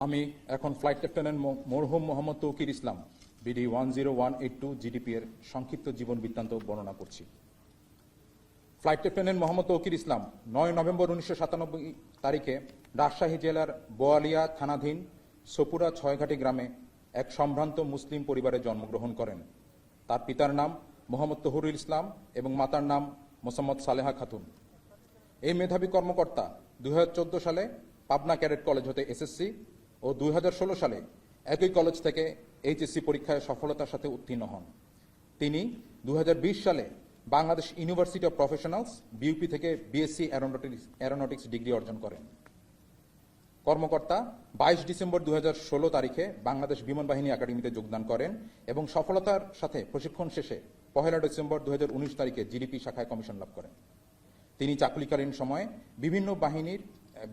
আমি এখন flight lieutenant মরহুম মোহাম্মদ তৌকির ইসলাম বিডি 10182 জিডিপি এর সংক্ষিপ্ত জীবন বৃত্তান্ত বর্ণনা করছি। ফ্লাইট লেফটেন্যান্ট মোহাম্মদ তৌকির ইসলাম 9 নভেম্বর 1997 তারিখে রাজশাহী জেলার বোয়ালিয়া থানাধীন সপুরা ছয়ঘাটি গ্রামে এক সম্ভ্রান্ত মুসলিম পরিবারে জন্মগ্রহণ করেন। তার পিতার নাম মোহাম্মদ তহুরুল ইসলাম এবং মাতার নাম মোসাম্মদ সালেহা খাতুন। এই মেধাবী কর্মকর্তা 2014 সালে পাবনা ক্যাডেট কলেজ হতে এসএসসি ও 2016 সালে একই কলেজ থেকে এইচএসসি পরীক্ষায় সফলতার সাথে উত্তীর্ণ হন। তিনি 2020 সালে Bangladesh university of professionals BUP থেকে বিএসসি অ্যারোনটিক্স ডিগ্রি অর্জন করেন। কর্মকর্তা 22 ডিসেম্বর 2016 তারিখে বাংলাদেশ বিমান বাহিনী একাডেমিতে যোগদান করেন এবং সফলতার সাথে প্রশিক্ষণ শেষে 1 ডিসেম্বর 2019 তারিখে জিডিপি শাখায় কমিশন লাভ করেন। তিনি চাকরিকালীন সময়ে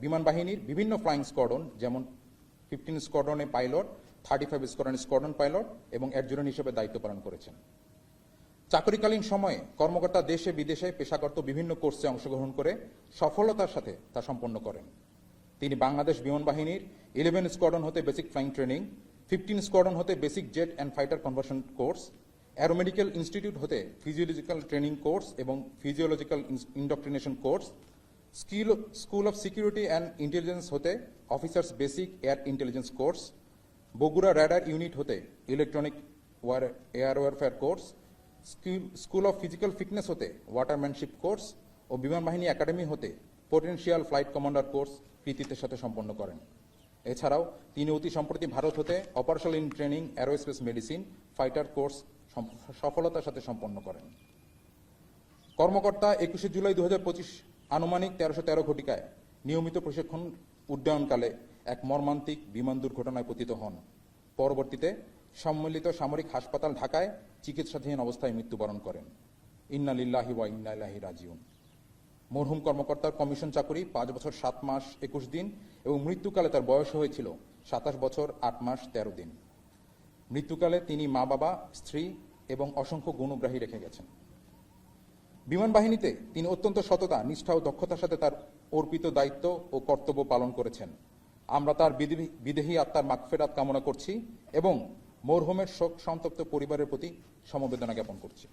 বিমান বাহিনীর বিভিন্ন ফ্লাইং স্কোয়াড্রন যেমন 15 স্কোয়াড্রনে পাইলট, 35 স্কোয়াড্রন পাইলট এবং অ্যাডজুটেন্ট হিসেবে দায়িত্ব পালন করেছেন। চাকরিকালীন সময়ে কর্মকর্তা দেশে বিদেশে পেশাগত বিভিন্ন কোর্সে অংশগ্রহণ করে সফলতার সাথে তা সম্পন্ন করেন। তিনি বাংলাদেশ বিমান বাহিনীর 11 স্কোয়াড্রন হতে বেসিক ফ্লাইং ট্রেনিং, 15 স্কোয়াড্রন হতে basic jet and fighter conversion course, aeromedical institute হতে ফিজিওলজিক্যাল ট্রেনিং কোর্স এবং physiological indoctrination course, school of security and intelligence হতে officers basic air intelligence course, Bogura radar unit হতে electronic air warfare course, school of physical fitness হতে watermanship course ও বিমান বাহিনী academy হতে potential flight commander course কৃতিত্বের সাথে সম্পন্ন করেন। এছাড়াও তিনি অতি সম্প্রতি ভারত হতে operational in training aerospace medicine fighter course সফলতার সাথে সম্পন্ন করেন। কর্মকর্তা 21 জুলাই 2025 আনুমানিক 1313 ঘটিকায় নিয়মিত প্রশিক্ষণ উড্ডয়নকালে এক মর্মান্তিক বিমান দুর্ঘটনায় পতিত হন। পরবর্তীতে সম্মিলিত সামরিক হাসপাতাল ঢাকায় চিকিৎসাধীন অবস্থায় মৃত্যুবরণ করেন। ইন্না লিল্লাহি ওয়া ইন্না ইলাইহি রাজিউন। মরহুম কর্মকর্তার কমিশন চাকুরি 5 বছর 7 মাস 21 দিন এবং মৃত্যুকালে তার বয়স হয়েছিল 27 বছর 8 মাস 13 দিন। মৃত্যুকালে তিনি মা বাবা, স্ত্রী এবং অসংখ্য গুণগ্রাহী রেখে গেছেন। বিমান বাহিনীতে তিনি অত্যন্ত সততা, নিষ্ঠা ও দক্ষতার সাথে তার অর্পিত দায়িত্ব ও কর্তব্য পালন করেছেন। আমরা তার বিদেহী আত্মার মাগফিরাত কামনা করছি এবং মরহুমের শোক সন্তপ্ত পরিবারের প্রতি সমবেদনা জ্ঞাপন করছি।